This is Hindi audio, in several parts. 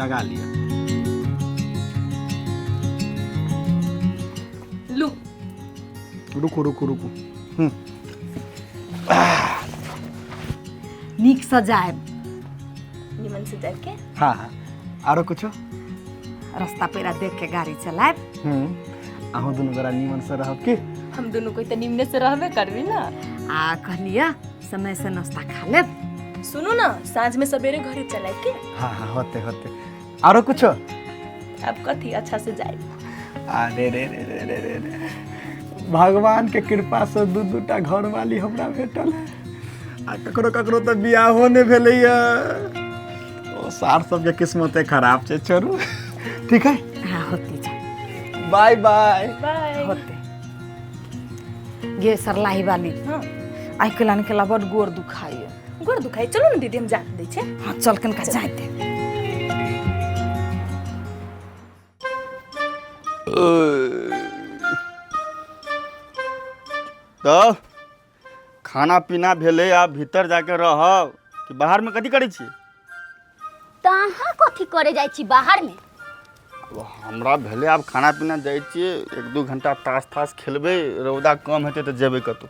लगा लिया। लू रुको रुको रुको। नीक सजाए निमन से जाके हाँ हाँ आरो कुछ रास्ता पेरा देख के गाड़ी चलाए। अहूँ दुनू गोरा नीमन से रहब की। हम दोनों कोई तो निम्न से रहबे करबी ना। आ कहलिया समय से नाश्ता खा ले। सुनो ना साँझ में सवेरे घरे चलाए के। हाँ हाँ होते होते आरो कुछ। अब कथी अच्छा से जाए। अरे रे रे रे रे रे रे भगवान के कृपा से दू-दूटा घर वाली हमरा भेटल है। आ ककरो ककरो तो बियाहो नहीं भेलैया। ओ सार सबके किस्मते खराब छै छोड़ू। ठीक है हाँ होती जा बाय बाय बाय। होते गे सरलाही वाली। हाँ आई केलान केला बड़ गोर दुखाई। गोड़ दुखाई चलो ना दीदी हम जा दै छै। हाँ चल कनका जाते। तो खाना पीना भेले आप भीतर जाके रहब कि बाहर में कथी करै छी। तहाँ कथी करे जाइ छी बाहर में। अब हमरा भेले आप खाना पीना जाइ छियै 1-2 घंटा ताश ताश खेलबै रौदा कम हेतै तऽ जेबै कतौ।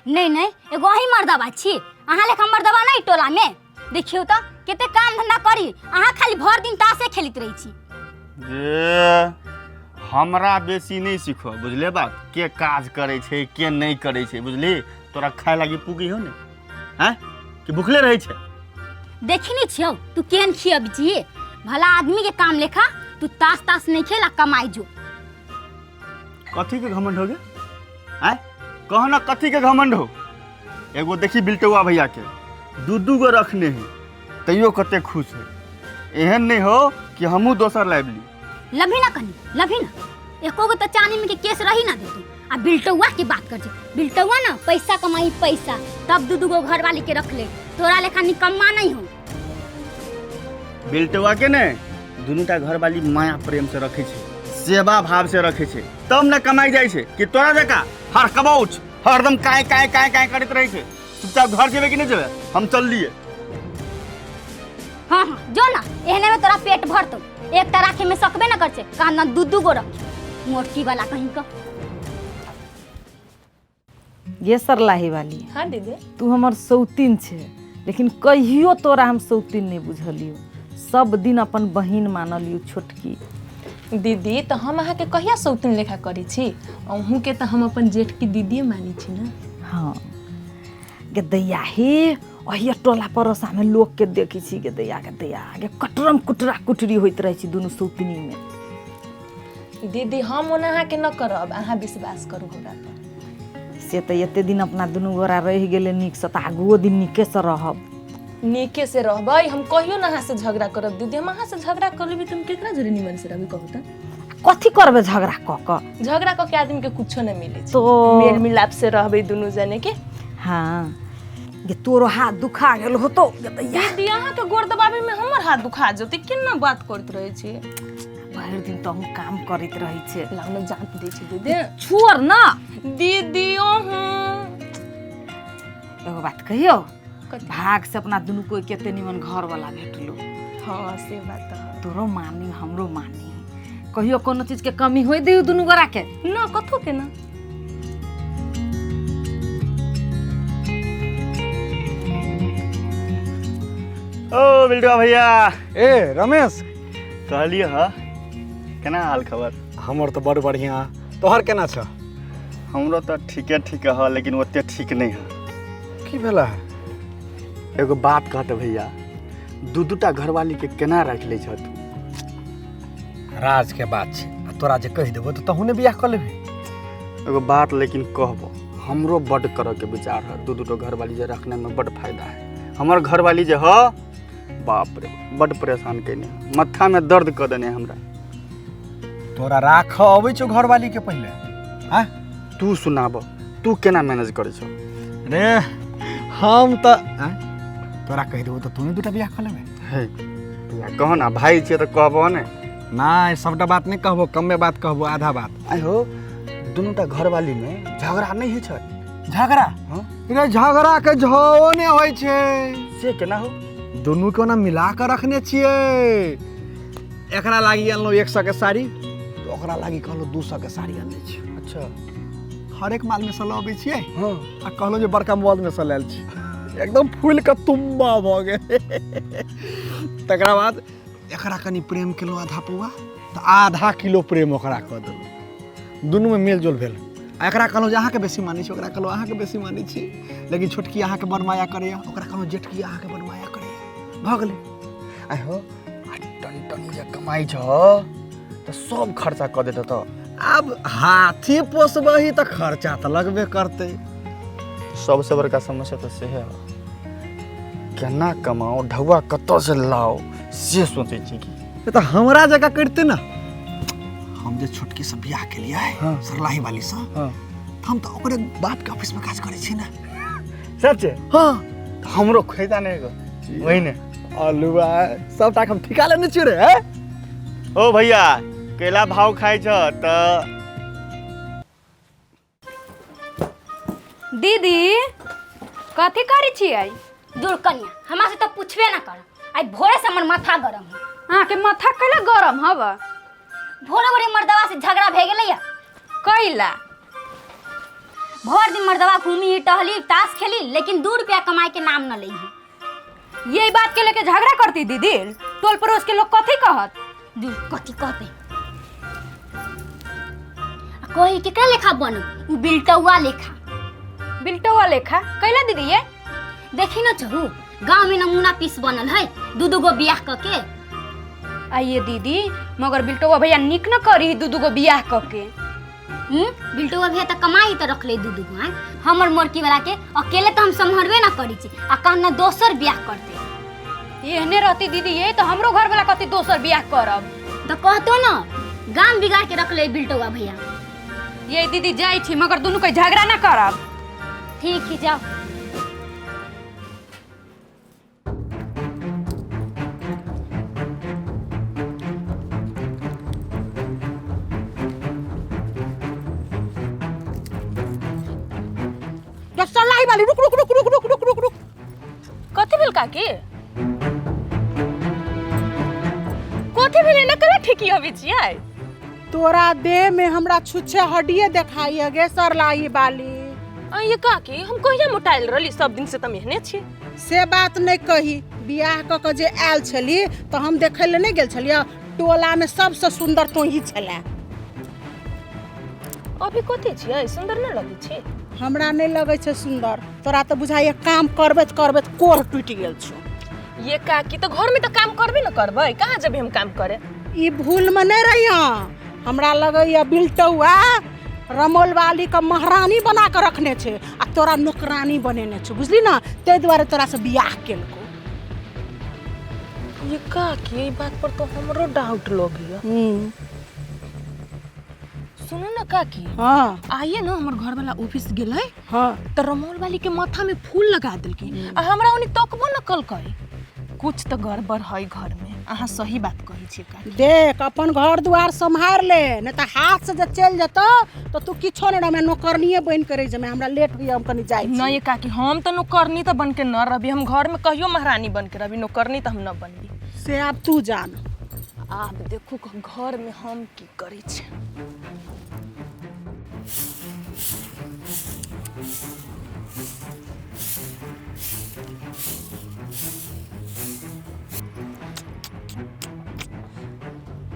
नहीं नहीं एगो अही मर्दबा छी अहाँ लेखा मर्दबा नहीं टोला में। देखियो तो केते काम धंधा करी अहाँ खाली भर दिन ताशे खेलित रही छी। जे हमरा बेसी नहीं सीखो बुझले बात के काज करे छै के नहीं करे छै बुझली। तोरा खाए लागी पुगी हो ने हैं कि भूखले रहे छै। देखनी छियो तू केन खियब जी भला आदमी के काम लेखा तू ताश ताश नहीं खेला कमाई जो। कथी के घमंड हो गे हैं कहो ना कथी के घमंड हो। एगो देखी बिल्टुआ भैया के 2-2 गो रखने हैं तैयो कते खुश है। एहन नहीं हो कि हमहू दोसर लाइब ली। लभी ना कनी लभी ना एको गो तो चानी में के केस रही ना देती। आ बिल्टुआ की बात कर बिल्टुआ ना पैसा कमाई पैसा तब 2-2 गो घर वाली के रख ले। तोरा लेखा निकम्मा नहीं हो। बिल्टुआ के ने दुनूटा घर वाली माया प्रेम से रखे छै सेवा भाव से रखे छै तब न कमाई जाय छै कि तोरा जका हर कबौच हरदम काय काय काय काय करत रहे छै। चुपचाप घर जेबे कि नहीं जेबे हम चल लिए। हाँ हाँ जो ना एहने में तोरा पेट भरतो एक तरह के में सकबे न कर छे कहां ना 2-2 गो रख मोटकी वाला कहीं का। ये सरलाही वाली हाँ दीदी तू हमर सौतीन छे लेकिन कहियो तोरा हम सौतीन नहीं बुझलियो। सब दिन अपन बहिन मानलियो छोटकी। दीदी तो हम अहाँ के कहिया सौतन लेखा करी छी अहूँ के तो हम अपन जेठ की दीदी मानी छी ना। हाँ गे दैया हे अहिया टोला पड़ोसा में लोग के देखी छी गे दैया गे कटरम कुटरा कुटरी होइत रहे छी दुनू सौतनी में। दीदी हम ओना अहाँ के न करब अहाँ विश्वास करू हमरा पर। से तो एते दिन अपना दुनू गोरा रह गेले नीक से आगुओ दिन नीके से रहब। नीके से रहबै हम कहियो ना अहाँ से झगड़ा करब दीदी। हम अहाँ से झगड़ा कर लेबै तुम केकरा जरे निमन से रहबै कहू त। कथी करबे झगड़ा क झगड़ा क के आदमी के कुछो न मिले छै। तो मेल मिलाप से रहबै दुनू जने के। हाँ गे तोरो हाथ दुखा गेल होतो गे दैया। दीदी अहाँ के गोड़ दबाबे में हमर हाथ दुखा जते केना बात करत रहे छी। भर दिन तो हम काम करत रही छे। लाउ न जात दै छी दीदी। छोड़ ना दीदी ओहू एगो बात कहियो भाग से अपना दुनू कोई केते निमन घर वाला भेटलो। हाँ से बात है। तोरो मानी हमरो मानी कहियो कोनो चीज के कमी होई दियो दुनू गोरा के ना कथो के ना। ओ बिल्टुआ भैया ए रमेश कहलिए ह केना हाल खबर। हमर तो बड़ बढ़िया तोहर केना छ। हमरो तो ठीके ठीक है लेकिन ओते ठीक नहीं है। की भेला है। एगो बात कहते भैया 2-2टा घरवाली के केना रख ले छ तू। राज के बात छे तोरा जे कह देबो तो तहू ने बियाह कर लेबे। एगो बात लेकिन कहबो हमरो बड करे के विचार है 2-2 घरवाली जे रखने में बड फायदा है। हमर घरवाली जे ह बाप रे बड परेशान कइने मत्था में दर्द कर देने हमरा। तोरा राख अबै छौ घरवाली के पहले हां तू सुनाब तू केना मैनेज करे छौ। रे हम त तोरा कह देबो तो तू ने 2टा बियाह कर लेबे। हे भैया कहो ना भाई छे तो कहबो ने। नहीं सबटा बात नहीं कहबो कमे बात कहबो आधा बात। आई हो 2टा घरवाली में झगड़ा नहीं है छ। झगड़ा रे झगड़ा के झो ने होय छे से केना हो। दोनों को ना मिला कर रखने छिए एकरा लागी अनलो 100 के साड़ी तो ओकरा लागी कहलो 200 के साड़ी आनले छी। अच्छा हर एक माल में से लऽ अबै छियै हाँ आ कहलो जे बड़का मॉल में से लेल छी। एकदम फूल के तुम्बा भ गेल। तकरा बाद एकरा कनी प्रेम केलो आधा पौआ तो आधा किलो प्रेम ओकरा कऽ देलहुँ। दुनू में मेल जोल भेल। आ एकरा कहलहुँ जे अहाँके बेसी मानै छी, ओकरा कहलहुँ अहाँके बेसी मानै छी, लेकिन छोटकी अहाँके बड़ माया करैया, ओकरा कहलहुँ जेठकी अहाँके बड़ माया करैया। भऽ गेलै। आइ हो टन जे कमाई छ तो सब खर्चा कर देता तो अब हाथी पोसबही तो खर्चा तो लगबे करते। सबसे बड़का समस्या तो से है केना कमाओ ढौआ कतौ से लाओ से सोचे छी की तो हमरा जगह करते ना। हम जे छोटकी से बियाह के लिए हाँ। सरलाही वाली से हाँ हम तो ओकरे बाप के ऑफिस में काज करे छी ना। सच हाँ तो हमरो खैता नहीं को वही ने अलुआ सब टाक हम ठिका लेने छी रे। हैं ओ भैया केला भाव खाइ छ त दीदी कथी करी छियै? दूर कन्या हमरा से तो पूछबे ना कर। आई भोरे से हमर माथा गरम है। अहाँके माथा कैला गरम हव? भोरे भोरे मर्दवा से झगड़ा भे गेलै या। कैला? भोर दिन मर्दवा घूमी टहली ताश खेली लेकिन 2 रुपया कमाए के नाम न लई। यही बात के लेके झगड़ा करती दीदी? टोल पड़ोस के लोग कथी कहत? दूर कथी कहते कोई केकरा लेखा बन उ बिल्टौआ लेखा। बिल्टोवा लेखा कैला दीदी ये? देखी न चहु गांव में नमूना पीस बनल है 2 गो बियाह क के। आइए दीदी मगर बिल्टोवा भैया निक न करी 2 गो बियाह क के। बिल्टौआ भैया त कमाई त रख ले 2 गो हैं। हमर मोरकी वाला के अकेले त हम संभरबे ना करी छी आ कहना दोसर बियाह करते। एहने रहती दीदी ये तो हमरो घर वाला कथी दोसर बियाह करब। तो कहतो न गांव बिगाड़ के रख ले बिल्टौआ भैया। ये दीदी जाई छी मगर दोनों कोई झगड़ा ना करब। ठीक है जाओ। सरलाही वाली रुक रुक रुक रुक रुक रुक रुक रुक। कथी भेल काकी? कथी भेल न करे ठिकी होबी छियै? तोरा देह में हमरा छुच्छे हड्डिये देखाई गे सरलाही वाली। ये काकी हम कहिया मोटाइल रहली, सब दिन से त मेहने छी। से बात नहीं कही। बियाह क के जे आयल छली तो हम देखे ले नहीं गेल छलिया। टोला में सबसे सुंदर तो ही छले। अभी कथी छियै? सुंदर न लगै छी? हमरा नहीं लगे छे सुंदर। तोरा तो बुझाइए काम करबे करबे कोर टूट गेल छो। ये काकी तो घर में तो काम करबे न करबै, कहाँ जब हम काम करे? ई भूल में नहीं रहिया। हमरा लगे बिल्टौआ रमोल वाली का महारानी बना के रखने छे आ तोरा नौकरानी बनेने छे, बुझली ना? ते द्वारे तोरा से बियाह केलको। ये काकी ये बात पर तो हमरो डाउट लगिया। सुनो ना काकी, हाँ आइए ना हमर घर वाला ऑफिस गेलै हाँ तो रमोल वाली के माथा में फूल लगा देलकी आ हमरा ओनी तकबो न कलकै। कुछ तो गड़बड़ है घर में। अहाँ सही बात कही छी काकी। देख अपन घर द्वार संभार ले, नहीं तो हाथ से जब चल जतो तो तू किछो नहीं रह। नौकरनिए बन करे जे हमरा लेट हुई हम कनी जाई छी। नहीं काकी हम तो नौकरनी तो बन के न रहबी। हम घर में कहियो महारानी बन के रहबी, नौकरनी तो हम न बनबी। से अब तू जान। आब देखू घर में हम की करै छी।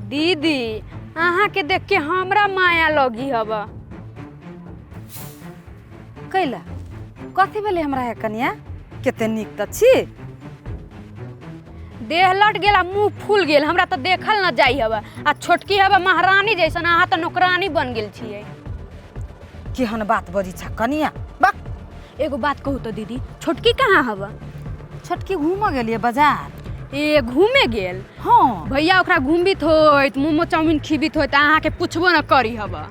दीदी अहाँ के देख के हमरा माया लगी हव। कैला कथी भेले हमरा है कनिया? केते नीक त छी। देह लट गेला, मुंह फूल गेल, हमरा तो देखल न जाई हवा। आ छोटकी हवा महारानी जैसन, अहाँ तो नौकरानी बन गेल छियै। केहन बात बजी छ कनिया? बक एगो बात कहू तो दीदी, छोटकी कहाँ हवा? छोटकी घूम गेलिए बाजार। ए घूमे गेल? हाँ भैया ओकरा घूमित होइत, मोमो चाउमीन खिबित होइत, अहाँ के पूछबो न करी हवा।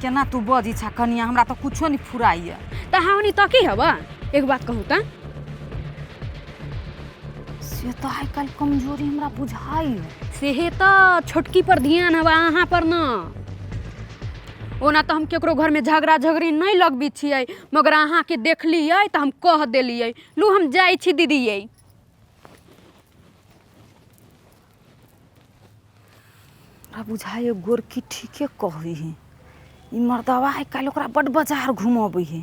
केना तू बजी छ कनिया? हमरा तो कुछो नहीं फुराइए। त अहाँ ओनी तकी हवा? एगो बात कहू त, से तो आइ काल्हि कमजोरी हमरा बुझाई। सेहे त छोटकी पर ध्यान हवा, अहाँ पर न। ओना तो हम केकरो घर में झगड़ा झगड़ी नहीं लगबी छियै, मगर अहाँ के देखलियै त हम कह देलियै। लू हम जाई छी दीदी। हमरा बुझाए गोरकी ठीके कहै है। ई मर्दवा है काल्हि ओकरा बड बाजार घुमबै है।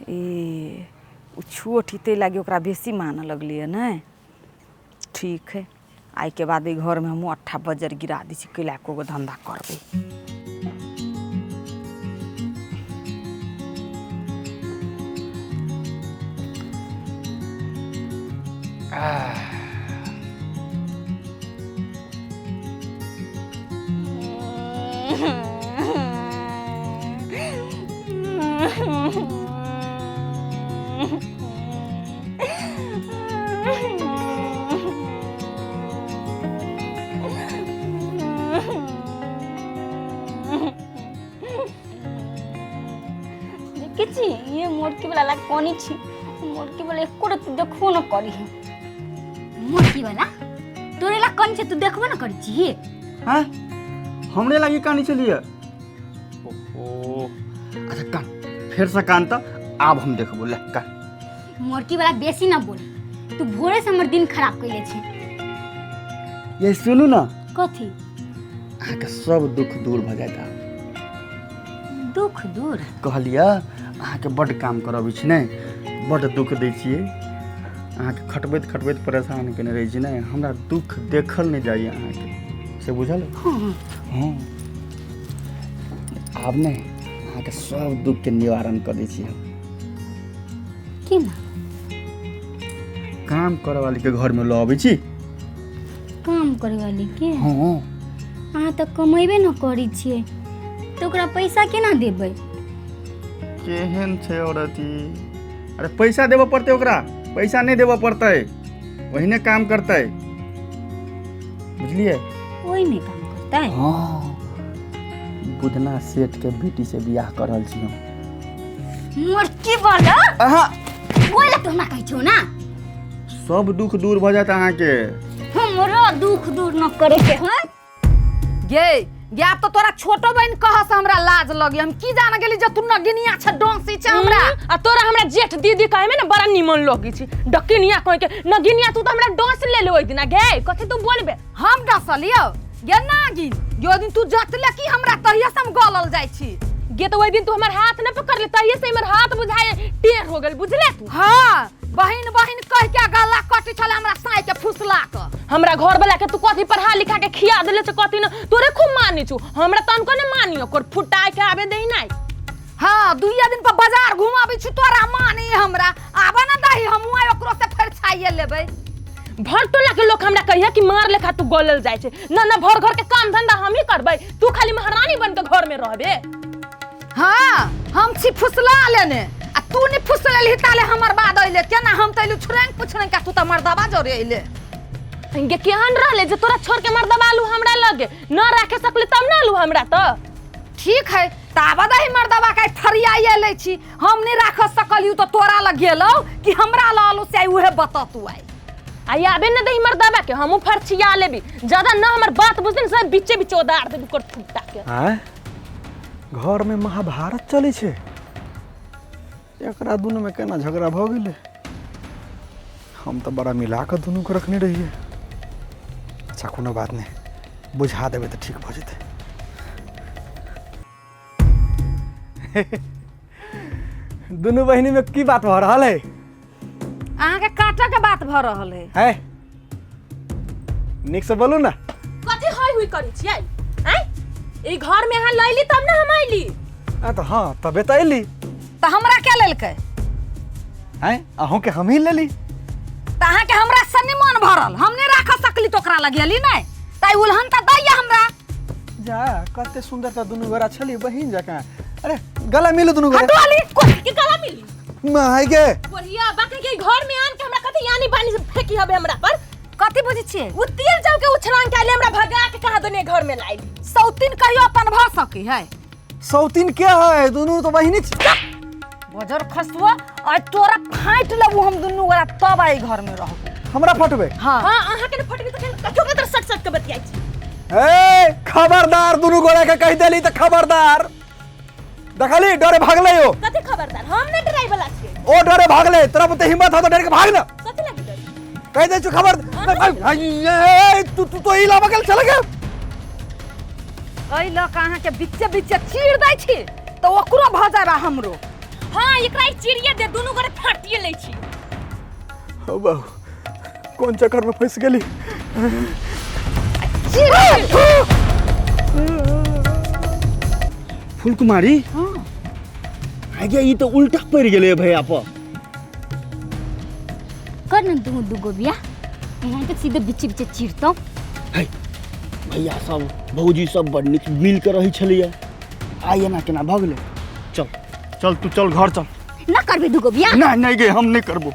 ए उ छोट ही ते लागे ओकरा बेसी मानऽ लगलिए ने। ठीक है, आइ के बाद ई घर में हम 8 बजर गिरा दी छी, कैला को धंधा करबै। किछि ये मोटकी वाला लाग कोनी छी, मोटकी वाला एको तू देखबो न करी। मोटकी वाला तोरे ला कोनी छ तू देखबो न करी छी। हैं हमरे लागी कहानी चलिए। ओहो अच्छा कान फिर से कान तो अब हम देखबो ले कान। मोटकी वाला बेसी न बोल, तू भोरे से हमर दिन खराब कइले छी। ये सुनू ना, कथी आके सब दुख दूर भ जाता। दुख दूर कहलिया आके बड काम करब छी ने, बड दुख दै छियै। आके खटबैत खटबैत परेशान केने रहै छी ने, हमरा दुख देखल नहीं जाइए आके से बुझल। हाँ आब ने आके सब दुख के निवारण कर दै छी। केना काम करे वाली के घर में ल आबै छी। काम करे वाली के? हाँ अहाँ तो कमेबे न करी छियै, तो ओकरा पैसा केना देबै? केहन छै औरती? अरे पैसा देबो पड़ते ओकरा, पैसा नहीं देबो पड़ते, वही काम करते, बुझलिए? ओही में काम करता है। हाँ बुधना सेठ के बेटी से बियाह करल छी हम। मोटकी वाला अहाँ बोले तो हमरा कहै छौ ना, सब दुख दूर भ जात अहाँ के। हमरा दुख दूर न करे के है। गे या तो तोरा छोटो बहन कहस हमरा लाज लगे। हम की जान गेली जे तू नगिनिया छ डोंसी छ हमरा। आ तोरा हमरा जेठ दीदी कहे में ना बड़ा निमन लगी छी। डकिनिया कह के नगिनिया तू तो हमरा डोंस ले ले ओइ दिन गे। कथि तू बोलबे? हम डसलियो गे नागिन। जो दिन तू जतले की हमरा तहिया से हम गलल जाई छी। गे तो ओइ दिन तू हमर हाथ न पकड़ ले, तहिए से हमर हाथ बुझाए टेढ़ हो गेल, बुझले तू? हाँ बहिन बहिन कह के गला कटि छले हमरा साई के फुसला क। हमरा घर वाला के तू कथि पढ़ा लिखा के खिया देले से कथि न तोरे खूब मानी छु। हमरा तनको न मानियो कर फुटाए के आबे देई नाही। हाँ दुइया दिन पर बाजार घुमाबी छी तोरा मानी हमरा। आबे न दही हम आइ ओकरो से फेर छाइए लेबै। भर टोला के लोग हमरा कहिया कि मार लेखा तू गलल जाय छे। न भर घर के काम धंधा हम ही करबै, तू खाली महारानी बन के घर में रहबे। हाँ हम छी फुसला लेने आ तू नि फुसलेली ताले हमर बाद अइले। केना हम तइलु छुरंग पुछरंग का तू त मर्दाबा जोरे अइले। गे केहन रहले जे तोरा छोड़ के मर्दबा आलू हमरा लगे न राखे सकले तब ना आलू हमरा त। ठीक है ताबा ही मर्दबा का फरियाइए ले छी। हम नहीं राख सकलियू तो तोरा लग गेलौ कि हमरा लालू से आई उहे बता तू आई। आई आबे न दही मर्दबा के हमहू फरछिया लेबी। ज्यादा न हमर बात बुझन सब बीचे बीचे उदार देबी कर फुटा के। हैं घर में महाभारत चले छे, एकरा दोनों में केना झगड़ा भ गेले। हम तो बड़ा मिला के दोनों को रखने रहिए। अच्छा कोनो बात नहीं, बुझा देवे तो ठीक भ जेते। दोनों बहिनी में की बात भ रहल है? अहाँ के काटा के बात भ रहल है। निक से बोलू ना। कथि होय हुई करी छियै? हैं ई घर में अहाँ लैली तब ना हम आइली। तो हाँ तबे तो अली। तो हमरा क्या लेलकै? हैं अहूँ के हम ही लेली। तो अहाँ के हमरा सन्नी मन भरल, हम नहीं राख सकली तो ओकरा लग गेली नहीं। ताई उल्हन त दैया हमरा। जा कते सुंदर त दुनु गोरा छली बहिन जका। अरे गला मिलो दुनु गोरा। हटवाली कोथि के गला मिली? माय गे बोलिया बाकी के घर में आन के हमरा कथि यानी बानी से फेंकी हबे हमरा पर। कथि बुझी छियै? उ तीर जाऊ के उछरांग के आइले हमरा भगा के कहा दोने घर में लाइली। सौतीन कहियो अपन भ सकी है। सौतीन क्या है? दुनु तो बहिनी छ। बजर खसुआ और तोरा फाइट लेबू हम दुनु गोरा तब आई घर में रहबू। हमरा फटबे। हाँ हां अहाँ के फटबे तो कथि के तर सट सट के बतियाई छी। ए खबरदार दुनु गोरा के कह देली त खबरदार। देखली डरे भागले हो। कथि खबरदार? हम ने डराई वाला छी। ओ डरे भागले, तेरा पे हिम्मत हो तो डर के भाग ना। कथि लगी डर? कह दे छु खबर। तू तो ही ला बगल चला गया। कई लोग अहाँ के बीचे बीचे चीर दै छी तो ओकरो भ जाबा हमरो। हाँ एकरा चिड़िए दे दोनों गोरे फाटिए ले छी। हो बहू कौन चक्कर में फंस गेली। फूलकुमारी आगे ये तो उल्टा पड़ गेले भैया पर। कर न तू दुगो बियाह यहाँ तक सीधे बीचे बीचे चीरतौ। भैया सब भौजी सब बड़ नीक मिल के रही छलिए आइ एना केना भऽ गेलै। चल चल तू चल घर चल। ना करबे दुगो बियाह। नहीं नहीं गे हम नहीं करबो।